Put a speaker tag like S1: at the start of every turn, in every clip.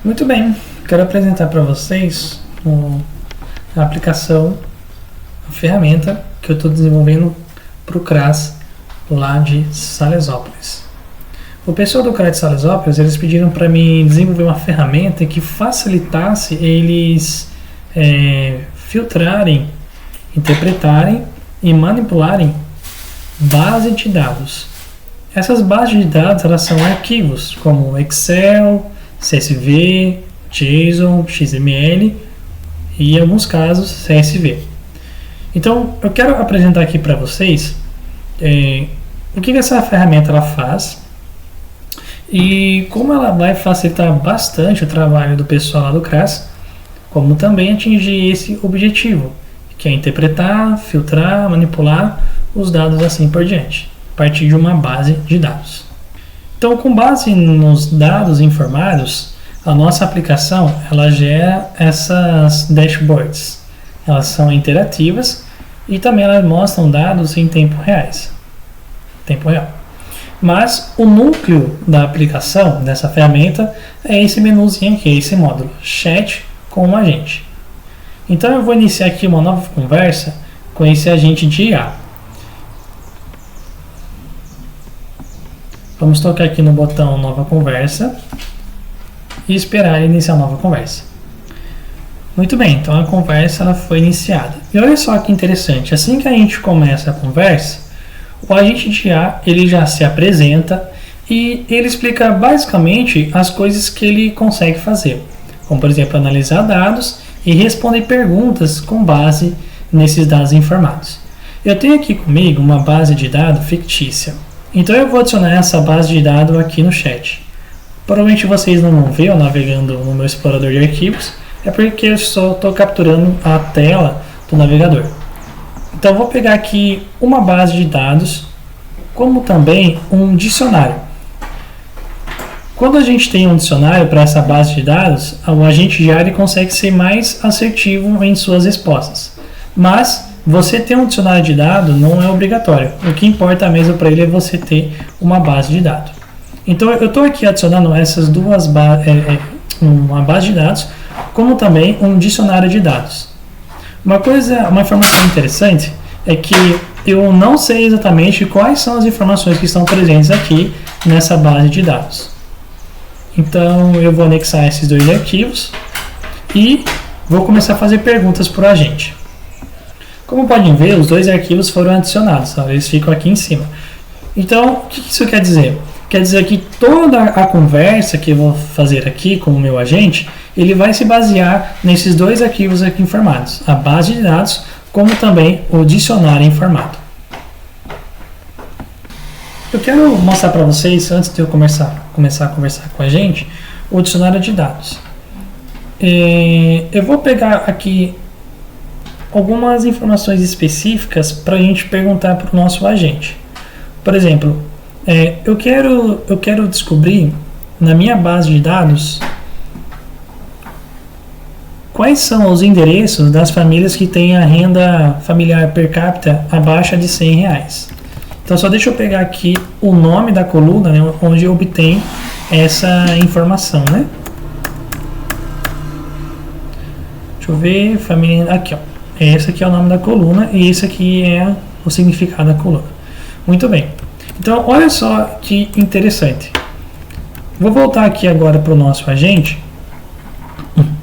S1: Muito bem, quero apresentar para vocês a aplicação, a ferramenta que eu estou desenvolvendo para o CRAS lá de Salesópolis. O pessoal do CRAS de Salesópolis, eles pediram para mim desenvolver uma ferramenta que facilitasse eles filtrarem, interpretarem e manipularem base de dados. Essas bases de dados, elas são arquivos como Excel, CSV, JSON, XML e em alguns casos CSV. Então eu quero apresentar aqui para vocês o que essa ferramenta ela faz e como ela vai facilitar bastante o trabalho do pessoal lá do CRAS, como também atingir esse objetivo, que é interpretar, filtrar, manipular os dados assim por diante, a partir de uma base de dados. Então, com base nos dados informados, a nossa aplicação ela gera essas dashboards. Elas são interativas e também elas mostram dados em tempo real. Mas o núcleo da aplicação dessa ferramenta é esse menuzinho aqui, esse módulo, chat com o agente. Então eu vou iniciar aqui uma nova conversa com esse agente de IA. Vamos tocar aqui no botão nova conversa e esperar iniciar a nova conversa. Muito bem, então a conversa ela foi iniciada. E olha só que interessante, assim que a gente começa a conversa, o agente de IA ele já se apresenta e ele explica basicamente as coisas que ele consegue fazer, como por exemplo analisar dados e responder perguntas com base nesses dados informados. Eu tenho aqui comigo uma base de dados fictícia, então eu vou adicionar essa base de dados aqui no chat. Provavelmente vocês não vão ver eu navegando no meu explorador de arquivos, é porque eu só estou capturando a tela do navegador. Então eu vou pegar aqui uma base de dados, como também um dicionário. Quando a gente tem um dicionário para essa base de dados, o agente de IA consegue ser mais assertivo em suas respostas. Mas você ter um dicionário de dados não é obrigatório. O que importa mesmo para ele é você ter uma base de dados. Então eu estou aqui adicionando essas duas uma base de dados, como também um dicionário de dados. Uma informação interessante é que eu não sei exatamente quais são as informações que estão presentes aqui nessa base de dados. Então eu vou anexar esses dois arquivos e vou começar a fazer perguntas para o agente. Como podem ver, os dois arquivos foram adicionados, tá? Eles ficam aqui em cima. Então, o que isso quer dizer? Quer dizer que toda a conversa que eu vou fazer aqui com o meu agente, ele vai se basear nesses dois arquivos aqui informados, a base de dados, como também o dicionário informado. Eu quero mostrar para vocês, antes de eu começar a conversar com a gente, o dicionário de dados. Eu vou pegar aqui algumas informações específicas para a gente perguntar para o nosso agente. Por exemplo, eu quero descobrir na minha base de dados quais são os endereços das famílias que têm a renda familiar per capita abaixo de R$100. Então só deixa eu pegar aqui o nome da coluna, né, onde eu obtenho essa informação, né? Deixa eu ver, família, aqui ó. Esse aqui é o nome da coluna e esse aqui é o significado da coluna. Muito bem. Então olha só que interessante. Vou voltar aqui agora para o nosso agente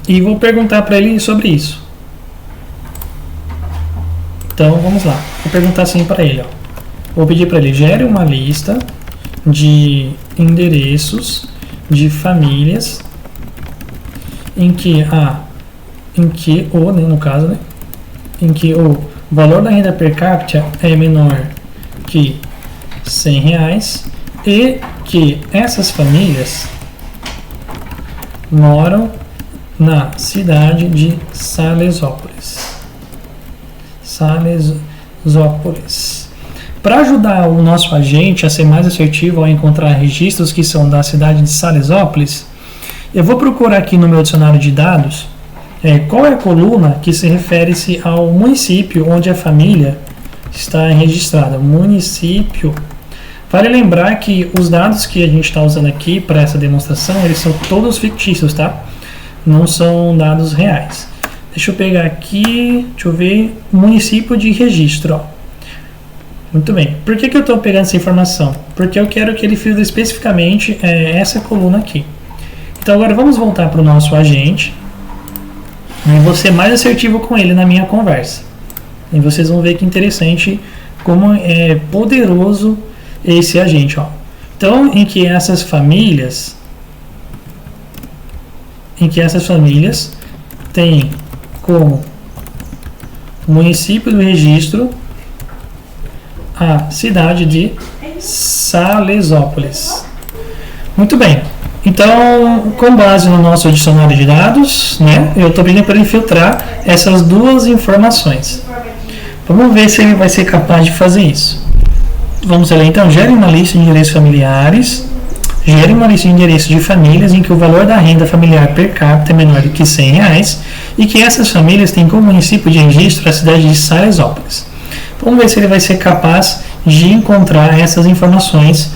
S1: e vou perguntar para ele sobre isso. Então vamos lá. Vou perguntar assim para ele, ó. Vou pedir para ele gere uma lista de endereços de famílias em que o valor da renda per capita é menor que R$100 e que essas famílias moram na cidade de Salesópolis. Para ajudar o nosso agente a ser mais assertivo ao encontrar registros que são da cidade de Salesópolis, eu vou procurar aqui no meu dicionário de dados qual é a coluna que se refere-se ao município onde a família está registrada. Município. Vale lembrar que os dados que a gente está usando aqui para essa demonstração, eles são todos fictícios, tá? não são dados reais. Deixa eu pegar aqui, deixa eu ver, município de registro. Ó. Muito bem. Por que eu estou pegando essa informação? Porque eu quero que ele filtre especificamente essa coluna aqui. Então agora vamos voltar para o nosso agente. E vou ser mais assertivo com ele na minha conversa. E vocês vão ver que interessante como é poderoso esse agente. Ó. Então, em que essas famílias têm como município do registro a cidade de Salesópolis. Muito bem. Então, com base no nosso dicionário de dados, né, eu estou pedindo para ele filtrar essas duas informações. Vamos ver se ele vai ser capaz de fazer isso. Vamos ler então. Gere uma lista de endereços familiares. Gere uma lista de endereços de famílias em que o valor da renda familiar per capita é menor do que R$100 e que essas famílias têm como município de registro a cidade de Salesópolis. Vamos ver se ele vai ser capaz de encontrar essas informações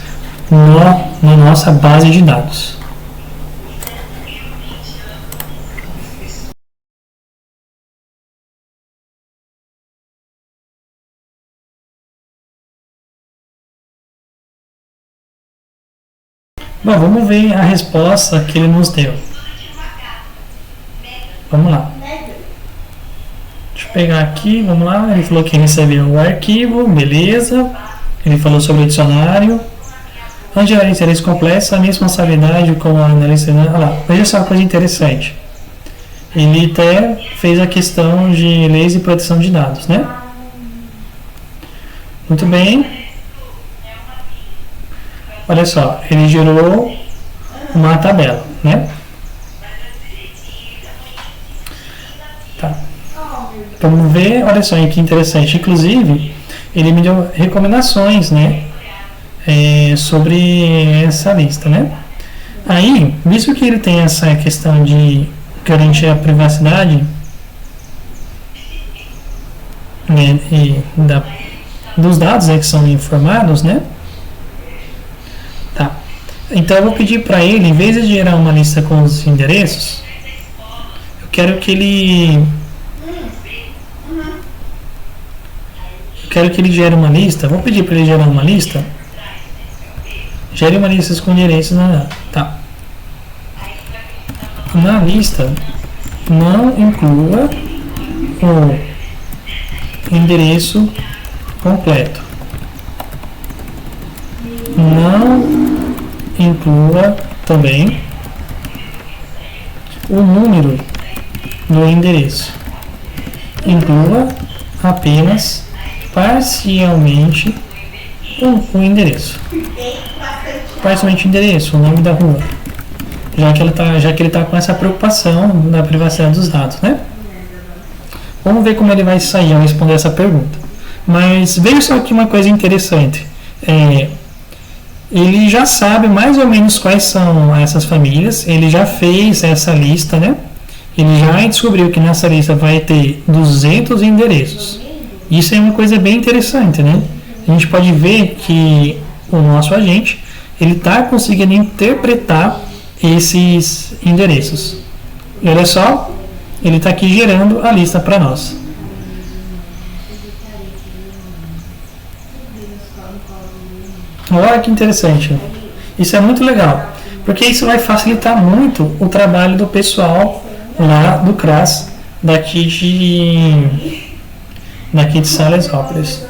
S1: na nossa base de dados. Bom, vamos ver a resposta que ele nos deu. Vamos lá. Deixa eu pegar aqui, vamos lá. Ele falou que recebeu o arquivo, beleza. Ele falou sobre o dicionário. Onde é o interesse complexo, a mesma responsabilidade como a analista. Olha lá, veja só uma coisa interessante. Ele até fez a questão de leis e proteção de dados, né? Muito bem. Olha só, ele gerou uma tabela, né? Tá. Vamos ver, olha só que interessante. Inclusive, ele me deu recomendações, né? Sobre essa lista, né? Aí, visto que ele tem essa questão de garantir a privacidade, né, dos dados, né, que são informados, né? Tá. Então eu vou pedir para ele, em vez de gerar uma lista com os endereços, eu quero que ele gere uma lista. Vou pedir para ele gerar uma lista. Gere uma lista com endereços. Tá. Na lista, não inclua o endereço completo. Não inclua também o número do endereço. Inclua apenas parcialmente o endereço. Parcialmente o endereço, o nome da rua. Já que ele está com essa preocupação da privacidade dos dados, né? Vamos ver como ele vai sair ao responder essa pergunta. Mas veja só aqui uma coisa interessante. Ele já sabe mais ou menos quais são essas famílias, ele já fez essa lista, né? Ele já descobriu que nessa lista vai ter 200 endereços. Isso é uma coisa bem interessante, né? A gente pode ver que o nosso agente, ele está conseguindo interpretar esses endereços. E olha só, ele está aqui gerando a lista para nós. Olha que interessante. Isso é muito legal, porque isso vai facilitar muito o trabalho do pessoal lá do CRAS, daqui de Salesópolis.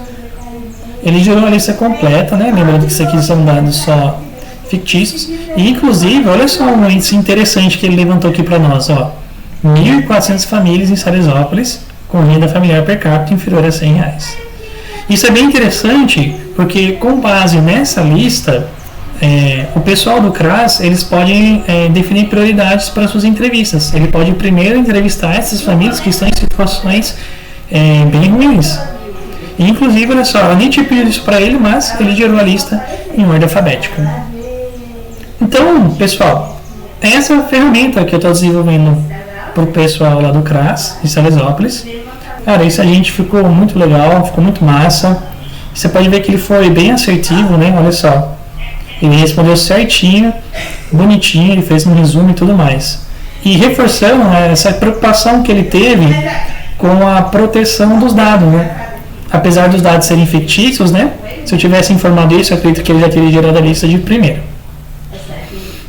S1: Ele gerou a lista completa, né? Lembrando que isso aqui são dados só fictícios. E, inclusive, olha só um índice interessante que ele levantou aqui para nós. 1.400 famílias em Salesópolis com renda familiar per capita inferior a R$100. Isso é bem interessante, porque com base nessa lista, o pessoal do CRAS, eles podem definir prioridades para suas entrevistas. Ele pode primeiro entrevistar essas famílias que estão em situações bem ruins. E, inclusive, olha só, eu nem tinha pedido isso para ele, mas ele gerou a lista em ordem alfabética. Então, pessoal, essa ferramenta que eu estou desenvolvendo para o pessoal lá do CRAS, de Salesópolis, cara, isso a gente ficou muito legal, ficou muito massa. Você pode ver que ele foi bem assertivo, né? Olha só. Ele respondeu certinho, bonitinho, ele fez um resumo e tudo mais. e reforçando, né, essa preocupação que ele teve com a proteção dos dados, né? Apesar dos dados serem fictícios, né? Se eu tivesse informado isso, eu acredito que ele já teria gerado a lista de primeiro.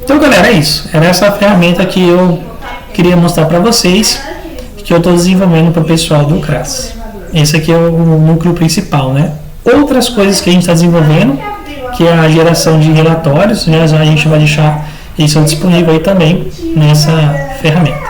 S1: Então, galera, é isso. Era essa ferramenta que eu queria mostrar para vocês, que eu estou desenvolvendo para o pessoal do CRAS. Esse aqui é o núcleo principal, né? Outras coisas que a gente está desenvolvendo, que é a geração de relatórios, né? A gente vai deixar isso disponível aí também nessa ferramenta.